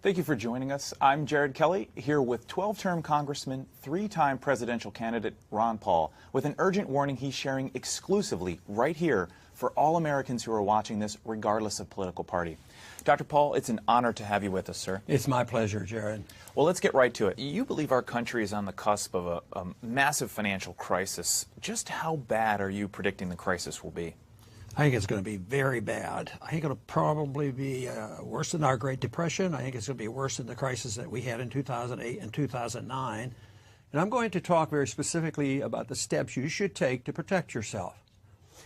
Thank you for joining us. I'm Jared Kelly, here with 12-term Congressman, 3-time presidential candidate Ron Paul, with an urgent warning he's sharing exclusively right here for all Americans who are watching this, regardless of political party. Dr. Paul, it's an honor to have you with us, sir. It's my pleasure, Jared. Well, let's get right to it. You believe our country is on the cusp of a massive financial crisis. Just how bad are you predicting the crisis will be? I think it's going to be very bad. I think it'll probably be worse than our Great Depression. I think it's going to be worse than the crisis that we had in 2008 and 2009. And I'm going to talk very specifically about the steps you should take to protect yourself.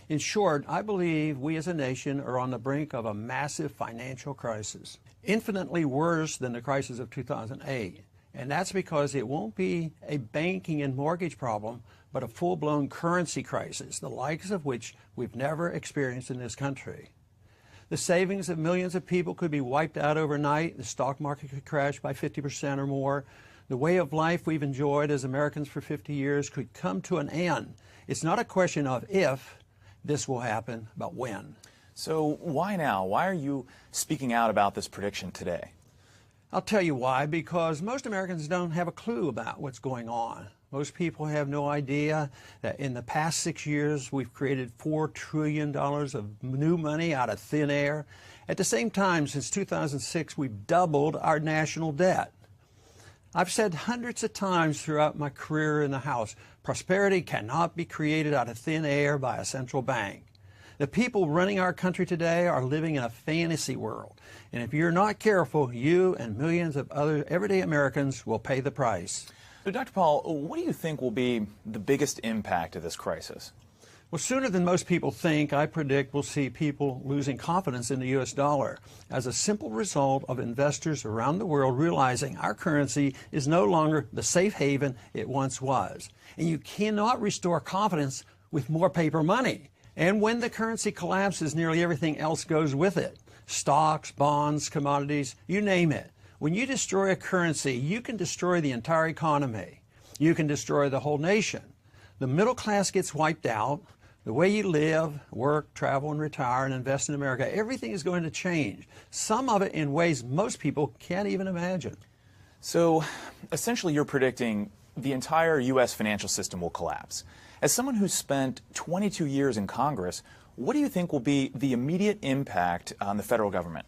In short, I believe we as a nation are on the brink of a massive financial crisis, infinitely worse than the crisis of 2008. And that's because it won't be a banking and mortgage problem, but a full-blown currency crisis, the likes of which we've never experienced in this country. The savings of millions of people could be wiped out overnight. The stock market could crash by 50% or more. The way of life we've enjoyed as Americans for 50 years could come to an end. It's not a question of if this will happen, but when. So why now? Why are you speaking out about this prediction today? I'll tell you why, because most Americans don't have a clue about what's going on. Most people have no idea that in the past 6 years, we've created $4 trillion of new money out of thin air. At the same time, since 2006, we've doubled our national debt. I've said hundreds of times throughout my career in the House, prosperity cannot be created out of thin air by a central bank. The people running our country today are living in a fantasy world. And if you're not careful, you and millions of other everyday Americans will pay the price. So, Dr. Paul, what do you think will be the biggest impact of this crisis? Well, sooner than most people think, I predict we'll see people losing confidence in the U.S. dollar as a simple result of investors around the world realizing our currency is no longer the safe haven it once was. And you cannot restore confidence with more paper money. And when the currency collapses, nearly everything else goes with it. Stocks, bonds, commodities, you name it. When you destroy a currency, you can destroy the entire economy. You can destroy the whole nation. The middle class gets wiped out. The way you live, work, travel, and retire and invest in America, everything is going to change. Some of it in ways most people can't even imagine. So, essentially, you're predicting the entire U.S. financial system will collapse. As someone who's spent 22 years in Congress, what do you think will be the immediate impact on the federal government?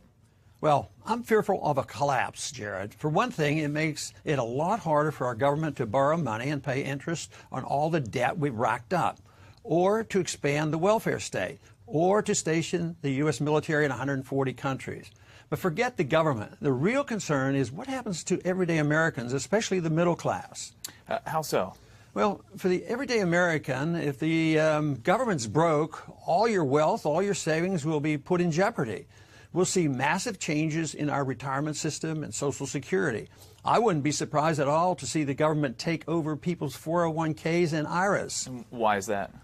Well, I'm fearful of a collapse, Jared. For one thing, it makes it a lot harder for our government to borrow money and pay interest on all the debt we've racked up, or to expand the welfare state, or to station the U.S. military in 140 countries. But forget the government. The real concern is what happens to everyday Americans, especially the middle class. How so? Well, for the everyday American, if the government's broke, all your wealth, all your savings will be put in jeopardy. We'll see massive changes in our retirement system and Social Security. I wouldn't be surprised at all to see the government take over people's 401ks and IRAs. Why is that?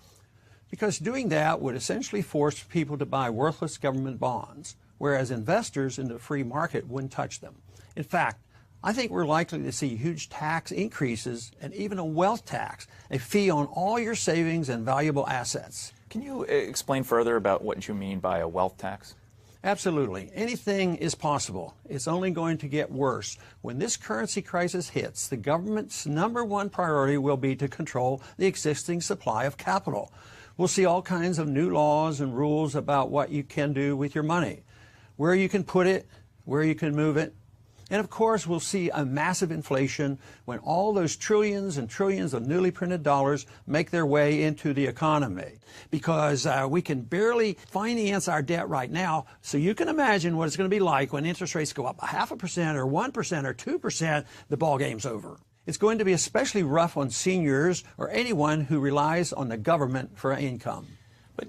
Because doing that would essentially force people to buy worthless government bonds, whereas investors in the free market wouldn't touch them. In fact, I think we're likely to see huge tax increases and even a wealth tax, a fee on all your savings and valuable assets. Can you explain further about what you mean by a wealth tax? Absolutely. Anything is possible. It's only going to get worse. When this currency crisis hits, the government's #1 priority will be to control the existing supply of capital. We'll see all kinds of new laws and rules about what you can do with your money, where you can put it, where you can move it. And of course, we'll see a massive inflation when all those trillions and trillions of newly printed dollars make their way into the economy. Because we can barely finance our debt right now, so you can imagine what it's going to be like when interest rates go up 0.5% or 1% or 2%, the ball game's over. It's going to be especially rough on seniors or anyone who relies on the government for income. But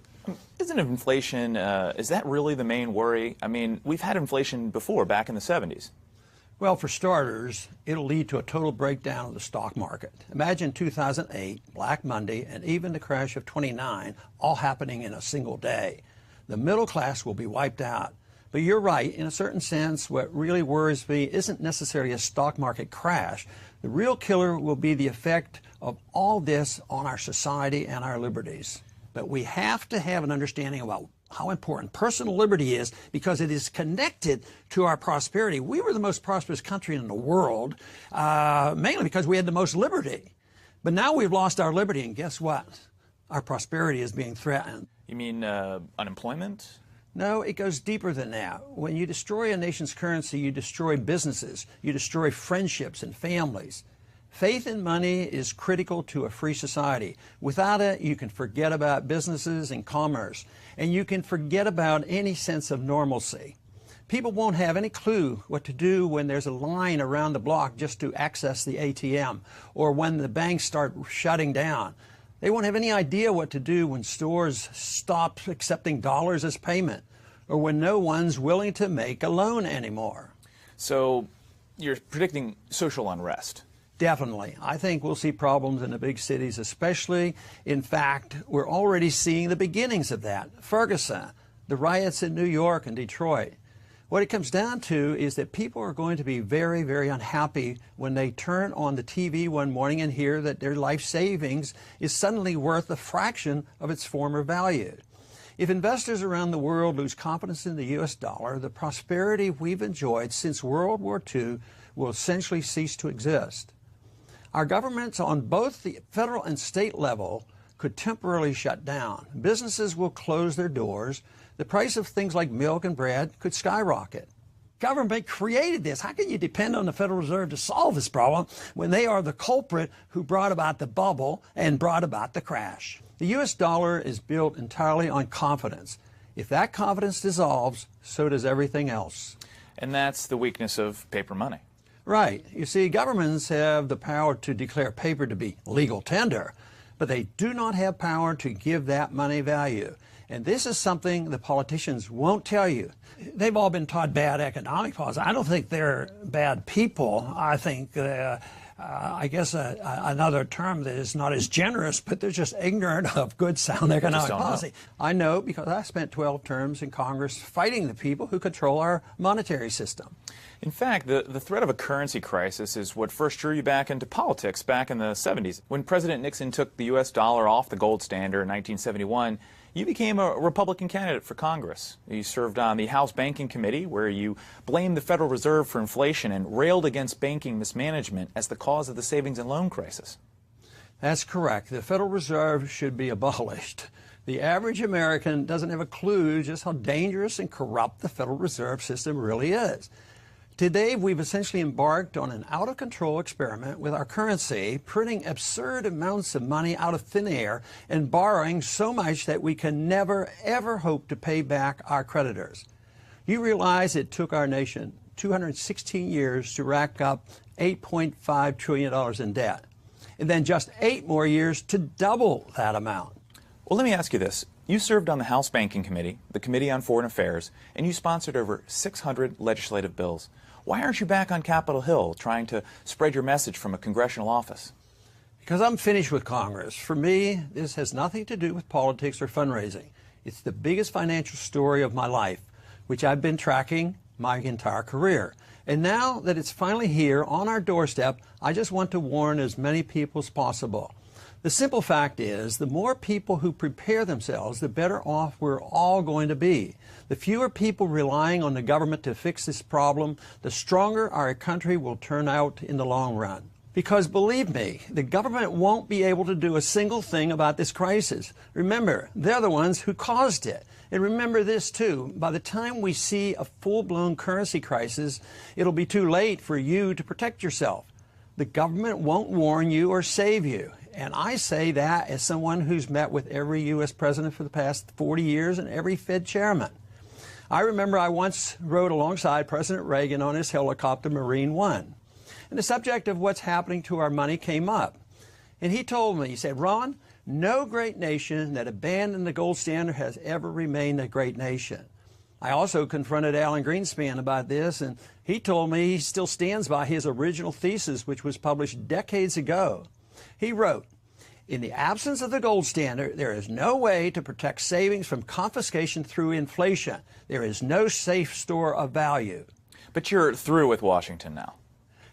isn't inflation, is that really the main worry? I mean, we've had inflation before, back in the 70s. Well, for starters, it'll lead to a total breakdown of the stock market. Imagine 2008, Black Monday, and even the crash of '29, all happening in a single day. The middle class will be wiped out. But you're right, in a certain sense, what really worries me isn't necessarily a stock market crash. The real killer will be the effect of all this on our society and our liberties. But we have to have an understanding about how important personal liberty is because it is connected to our prosperity. We were the most prosperous country in the world, mainly because we had the most liberty. But now we've lost our liberty, and guess what? Our prosperity is being threatened. You mean unemployment? No, it goes deeper than that. When you destroy a nation's currency, you destroy businesses, you destroy friendships and families. Faith in money is critical to a free society. Without it, you can forget about businesses and commerce, and you can forget about any sense of normalcy. People won't have any clue what to do when there's a line around the block just to access the ATM, or when the banks start shutting down. They won't have any idea what to do when stores stop accepting dollars as payment, or when no one's willing to make a loan anymore. So you're predicting social unrest? Definitely. I think we'll see problems in the big cities especially. In fact, we're already seeing the beginnings of that. Ferguson, the riots in New York and Detroit. What it comes down to is that people are going to be very, very unhappy when they turn on the TV one morning and hear that their life savings is suddenly worth a fraction of its former value. If investors around the world lose confidence in the U.S. dollar, the prosperity we've enjoyed since World War II will essentially cease to exist. Our governments on both the federal and state level could temporarily shut down. Businesses will close their doors. The price of things like milk and bread could skyrocket. Government created this. How can you depend on the Federal Reserve to solve this problem when they are the culprit who brought about the bubble and brought about the crash? The U.S. dollar is built entirely on confidence. If that confidence dissolves, so does everything else. And that's the weakness of paper money. Right. You see, governments have the power to declare paper to be legal tender, but they do not have power to give that money value. And this is something the politicians won't tell you. They've all been taught bad economic policy. I don't think they're bad people. I think, I guess another term that is not as generous, but they're just ignorant of good, sound economic policy. I know because I spent 12 terms in Congress fighting the people who control our monetary system. In fact, the threat of a currency crisis is what first drew you back into politics back in the 70s. When President Nixon took the U.S. dollar off the gold standard in 1971, you became a Republican candidate for Congress. You served on the House Banking Committee, where you blamed the Federal Reserve for inflation and railed against banking mismanagement as the cause of the savings and loan crisis. That's correct. The Federal Reserve should be abolished. The average American doesn't have a clue just how dangerous and corrupt the Federal Reserve System really is. Today, we've essentially embarked on an out-of-control experiment with our currency, printing absurd amounts of money out of thin air and borrowing so much that we can never, ever hope to pay back our creditors. You realize it took our nation 216 years to rack up $8.5 trillion in debt, and then just 8 more years to double that amount. Well, let me ask you this. You served on the House Banking Committee, the Committee on Foreign Affairs, and you sponsored over 600 legislative bills. Why aren't you back on Capitol Hill trying to spread your message from a congressional office? Because I'm finished with Congress. For me, this has nothing to do with politics or fundraising. It's the biggest financial story of my life, which I've been tracking my entire career. And now that it's finally here on our doorstep, I just want to warn as many people as possible. The simple fact is, the more people who prepare themselves, the better off we're all going to be. The fewer people relying on the government to fix this problem, the stronger our country will turn out in the long run. Because believe me, the government won't be able to do a single thing about this crisis. Remember, they're the ones who caused it. And remember this too, by the time we see a full-blown currency crisis, it'll be too late for you to protect yourself. The government won't warn you or save you. And I say that as someone who's met with every U.S. president for the past 40 years and every Fed chairman. I remember I once rode alongside President Reagan on his helicopter Marine One. And the subject of what's happening to our money came up. And he told me, he said, Ron, no great nation that abandoned the gold standard has ever remained a great nation. I also confronted Alan Greenspan about this, and he told me he still stands by his original thesis, which was published decades ago. He wrote, in the absence of the gold standard, there is no way to protect savings from confiscation through inflation. There is no safe store of value. But you're through with Washington now.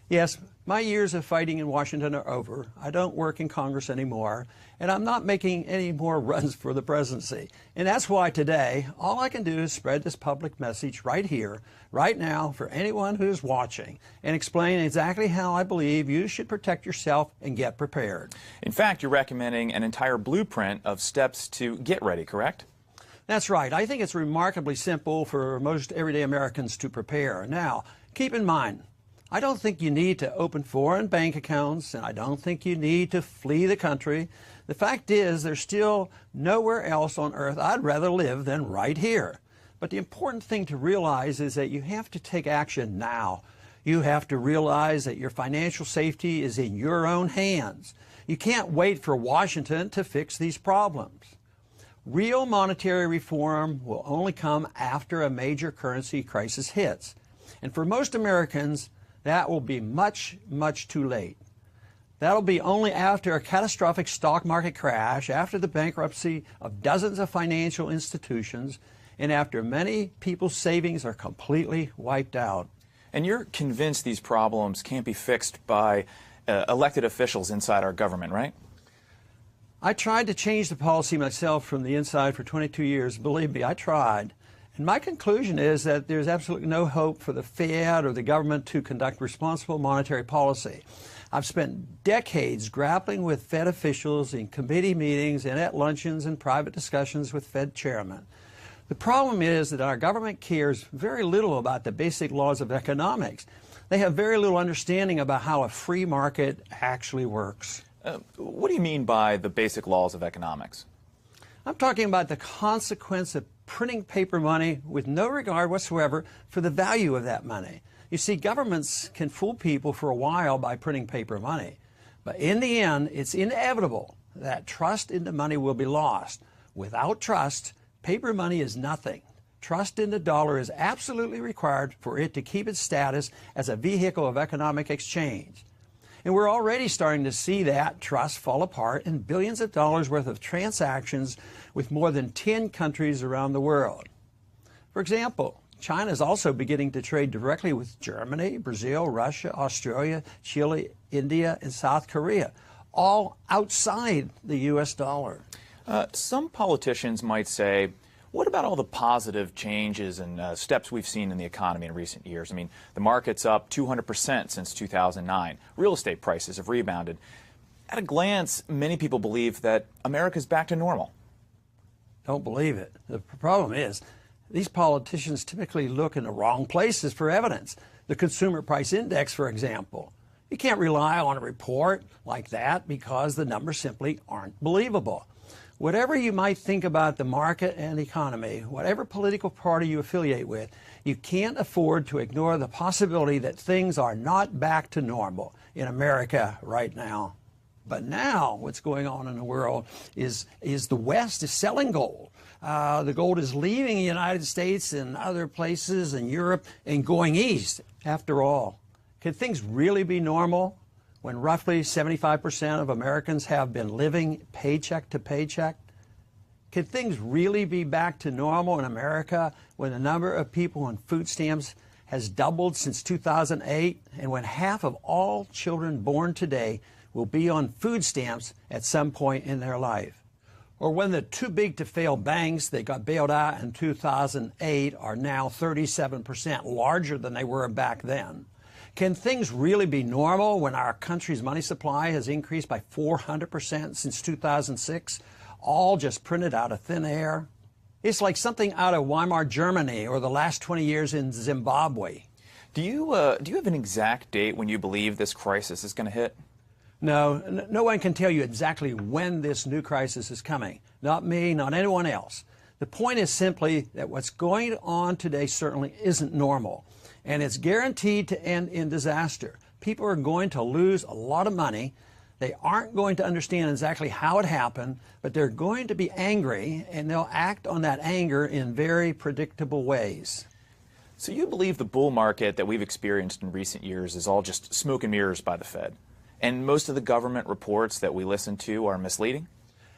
Yes, My years of fighting in Washington are over. I don't work in Congress anymore, and I'm not making any more runs for the presidency. And that's why today, all I can do is spread this public message right here, right now, for anyone who's watching, and explain exactly how I believe you should protect yourself and get prepared. In fact, you're recommending an entire blueprint of steps to get ready, correct? That's right. I think it's remarkably simple for most everyday Americans to prepare. Now, keep in mind, I don't think you need to open foreign bank accounts, and I don't think you need to flee the country. The fact is, there's still nowhere else on earth I'd rather live than right here. But the important thing to realize is that you have to take action now. You have to realize that your financial safety is in your own hands. You can't wait for Washington to fix these problems. Real monetary reform will only come after a major currency crisis hits. And for most Americans, that will be much, much too late. That'll be only after a catastrophic stock market crash, after the bankruptcy of dozens of financial institutions, and after many people's savings are completely wiped out. And you're convinced these problems can't be fixed by elected officials inside our government, right? I tried to change the policy myself from the inside for 22 years. Believe me, I tried. And my conclusion is that there's absolutely no hope for the Fed or the government to conduct responsible monetary policy. I've spent decades grappling with Fed officials in committee meetings and at luncheons and private discussions with Fed chairmen. The problem is that our government cares very little about the basic laws of economics. They have very little understanding about how a free market actually works. What do you mean by the basic laws of economics? I'm talking about the consequence of printing paper money with no regard whatsoever for the value of that money. You see, governments can fool people for a while by printing paper money, but in the end, it's inevitable that trust in the money will be lost. Without trust, paper money is nothing. Trust in the dollar is absolutely required for it to keep its status as a vehicle of economic exchange. And we're already starting to see that trust fall apart in billions of dollars worth of transactions with more than 10 countries around the world. For example, China is also beginning to trade directly with Germany, Brazil, Russia, Australia, Chile, India, and South Korea, all outside the U.S. dollar. Some politicians might say, what about all the positive changes and steps we've seen in the economy in recent years? I mean, the market's up 200% since 2009. Real estate prices have rebounded. At a glance, many people believe that America's back to normal. Don't believe it. The problem is, these politicians typically look in the wrong places for evidence. The Consumer Price Index, for example. You can't rely on a report like that because the numbers simply aren't believable. Whatever you might think about the market and economy, whatever political party you affiliate with, you can't afford to ignore the possibility that things are not back to normal in America right now. But now what's going on in the world is the West is selling gold. The gold is leaving the United States and other places in Europe and going east. After all, can things really be normal when roughly 75% of Americans have been living paycheck to paycheck? Can things really be back to normal in America when the number of people on food stamps has doubled since 2008 and when half of all children born today will be on food stamps at some point in their life? Or when the too big to fail banks that got bailed out in 2008 are now 37% larger than they were back then? Can things really be normal when our country's money supply has increased by 400% since 2006, all just printed out of thin air? It's like something out of Weimar Germany or the last 20 years in Zimbabwe. Do you have an exact date when you believe this crisis is going to hit? No, no one can tell you exactly when this new crisis is coming. Not me, not anyone else. The point is simply that what's going on today certainly isn't normal. And it's guaranteed to end in disaster. People are going to lose a lot of money. They aren't going to understand exactly how it happened, but they're going to be angry, and they'll act on that anger in very predictable ways. So you believe the bull market that we've experienced in recent years is all just smoke and mirrors by the Fed? And most of the government reports that we listen to are misleading?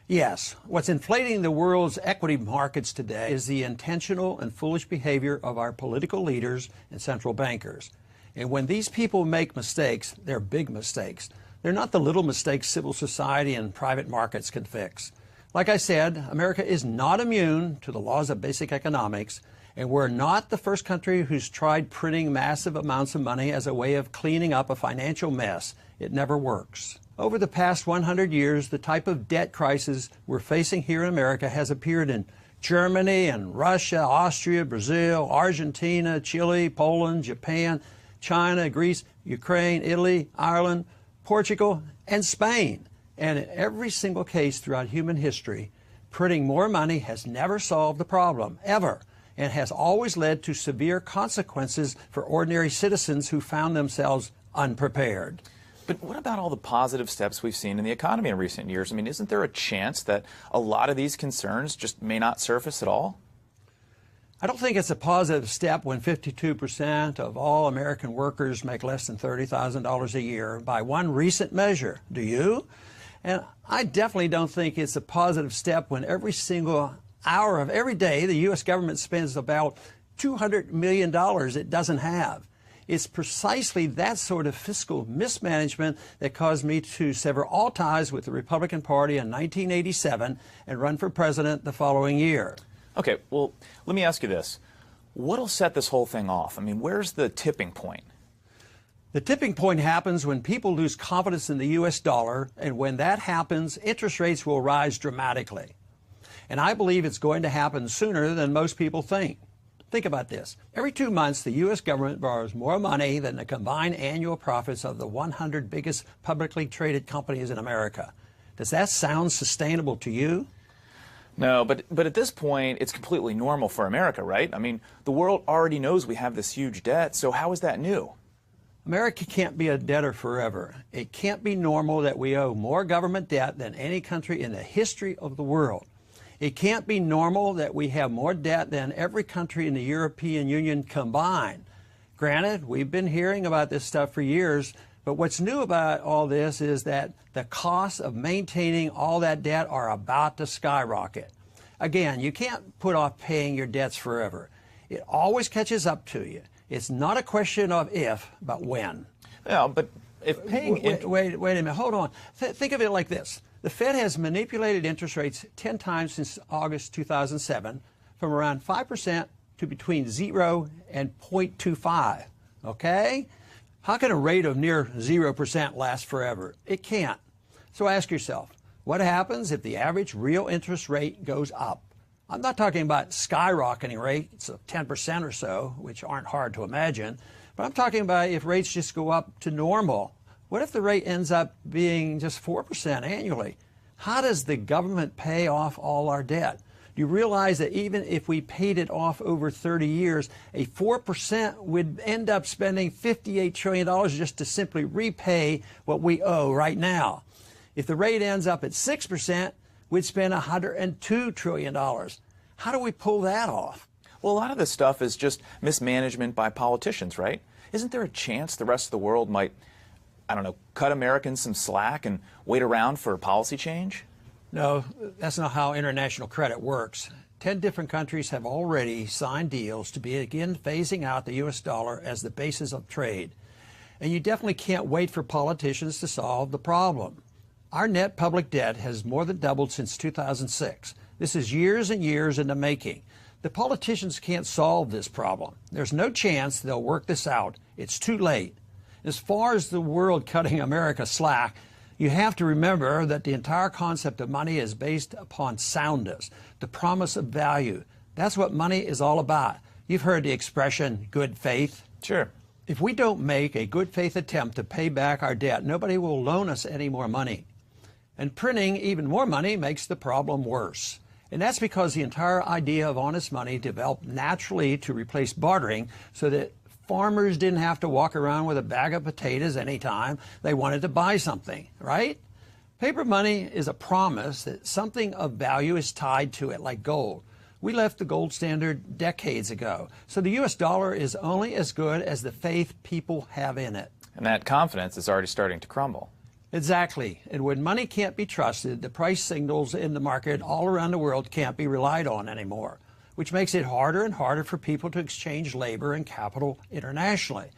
Yes. What's inflating the world's equity markets today is the intentional and foolish behavior of our political leaders and central bankers. And when these people make mistakes, they're big mistakes. They're not the little mistakes civil society and private markets can fix. Like I said, America is not immune to the laws of basic economics, and we're not the first country who's tried printing massive amounts of money as a way of cleaning up a financial mess. It never works. Over the past 100 years, the type of debt crisis we're facing here in America has appeared in Germany and Russia, Austria, Brazil, Argentina, Chile, Poland, Japan, China, Greece, Ukraine, Italy, Ireland, Portugal, and Spain. And in every single case throughout human history, printing more money has never solved the problem, ever, and has always led to severe consequences for ordinary citizens who found themselves unprepared. But what about all the positive steps we've seen in the economy in recent years? I mean, isn't there a chance that a lot of these concerns just may not surface at all? I don't think it's a positive step when 52% of all American workers make less than $30,000 a year by one recent measure. Do you? And I definitely don't think it's a positive step when every single hour of every day the U.S. government spends about $200 million it doesn't have. It's precisely that sort of fiscal mismanagement that caused me to sever all ties with the Republican Party in 1987 and run for president the following year. Okay, well, let me ask you this. What'll set this whole thing off? I mean, where's the tipping point? The tipping point happens when people lose confidence in the U.S. dollar, and when that happens, interest rates will rise dramatically. And I believe it's going to happen sooner than most people think. Think about this. Every 2 months, the U.S. government borrows more money than the combined annual profits of the 100 biggest publicly traded companies in America. Does that sound sustainable to you? No, but at this point, it's completely normal for America, right? I mean, the world already knows we have this huge debt, so how is that new? America can't be a debtor forever. It can't be normal that we owe more government debt than any country in the history of the world. It can't be normal that we have more debt than every country in the European Union combined. Granted, we've been hearing about this stuff for years, but what's new about all this is that the costs of maintaining all that debt are about to skyrocket. Again, you can't put off paying your debts forever. It always catches up to you. It's not a question of if, but when. Yeah, but if paying... Wait a minute, hold on. Think of it like this. The Fed has manipulated interest rates 10 times since August 2007, from around 5% to between 0 and 0.25, okay? How can a rate of near 0% last forever? It can't. So ask yourself, what happens if the average real interest rate goes up? I'm not talking about skyrocketing rates of 10% or so, which aren't hard to imagine, but I'm talking about if rates just go up to normal. What if the rate ends up being just 4% annually? How does the government pay off all our debt? Do you realize that even if we paid it off over 30 years, a 4% would end up spending $58 trillion just to simply repay what we owe right now? If the rate ends up at 6%, we'd spend $102 trillion. How do we pull that off? Well, a lot of this stuff is just mismanagement by politicians, right? Isn't there a chance the rest of the world might, I don't know, cut Americans some slack and wait around for policy change? No, that's not how international credit works. 10 different countries have already signed deals to begin phasing out the U.S. dollar as the basis of trade. And you definitely can't wait for politicians to solve the problem. Our net public debt has more than doubled since 2006. This is years and years in the making. The politicians can't solve this problem. There's no chance they'll work this out. It's too late. As far as the world cutting America slack, you have to remember that the entire concept of money is based upon soundness, the promise of value. That's what money is all about. You've heard the expression, good faith. Sure. If we don't make a good faith attempt to pay back our debt, nobody will loan us any more money. And printing even more money makes the problem worse. And that's because the entire idea of honest money developed naturally to replace bartering so that farmers didn't have to walk around with a bag of potatoes anytime they wanted to buy something, right? Paper money is a promise that something of value is tied to it, like gold. We left the gold standard decades ago, so the U.S. dollar is only as good as the faith people have in it. And that confidence is already starting to crumble. Exactly. And when money can't be trusted, the price signals in the market all around the world can't be relied on anymore, which makes it harder and harder for people to exchange labor and capital internationally.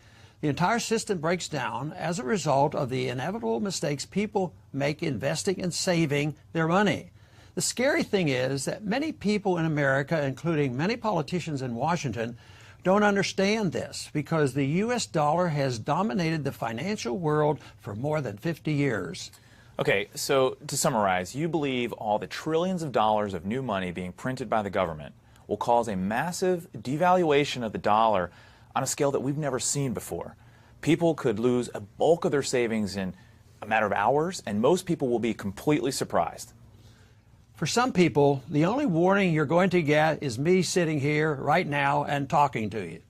The entire system breaks down as a result of the inevitable mistakes people make investing and saving their money. The scary thing is that many people in America, including many politicians in Washington, don't understand this because the U.S. dollar has dominated the financial world for more than 50 years. Okay, so to summarize, you believe all the trillions of dollars of new money being printed by the government will cause a massive devaluation of the dollar on a scale that we've never seen before. People could lose a bulk of their savings in a matter of hours, and most people will be completely surprised. For some people, the only warning you're going to get is me sitting here right now and talking to you.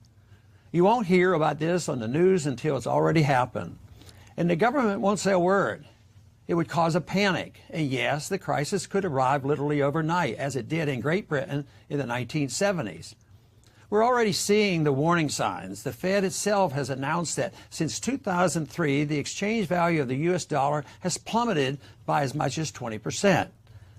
You won't hear about this on the news until it's already happened. And the government won't say a word. It would cause a panic. And yes, the crisis could arrive literally overnight, as it did in Great Britain in the 1970s. We're already seeing the warning signs. The Fed itself has announced that since 2003, the exchange value of the U.S. dollar has plummeted by as much as 20%.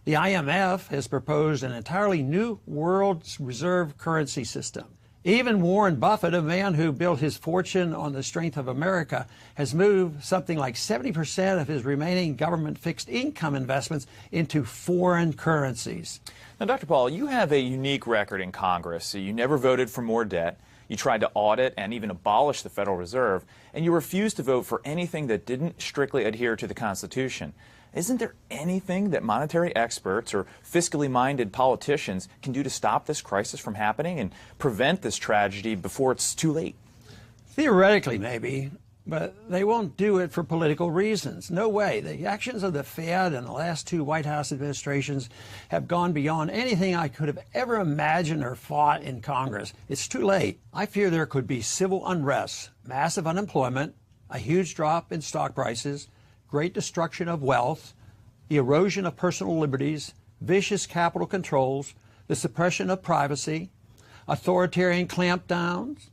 The IMF has proposed an entirely new world reserve currency system. Even Warren Buffett, a man who built his fortune on the strength of America, has moved something like 70% of his remaining government fixed income investments into foreign currencies. Now, Dr. Paul, you have a unique record in Congress. You never voted for more debt. You tried to audit and even abolish the Federal Reserve, and you refused to vote for anything that didn't strictly adhere to the Constitution. Isn't there anything that monetary experts or fiscally minded politicians can do to stop this crisis from happening and prevent this tragedy before it's too late? Theoretically, maybe, but they won't do it for political reasons. No way. The actions of the Fed and the last two White House administrations have gone beyond anything I could have ever imagined or fought in Congress. It's too late. I fear there could be civil unrest, massive unemployment, a huge drop in stock prices, great destruction of wealth, the erosion of personal liberties, vicious capital controls, the suppression of privacy, authoritarian clampdowns,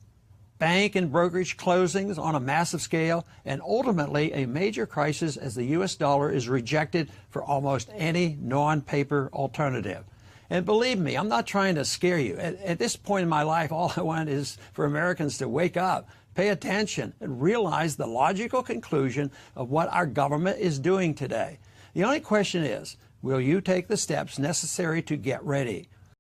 bank and brokerage closings on a massive scale, and ultimately a major crisis as the U.S. dollar is rejected for almost any non-paper alternative. And believe me, I'm not trying to scare you. At this point in my life, all I want is for Americans to wake up, pay attention, and realize the logical conclusion of what our government is doing today. The only question is, will you take the steps necessary to get ready?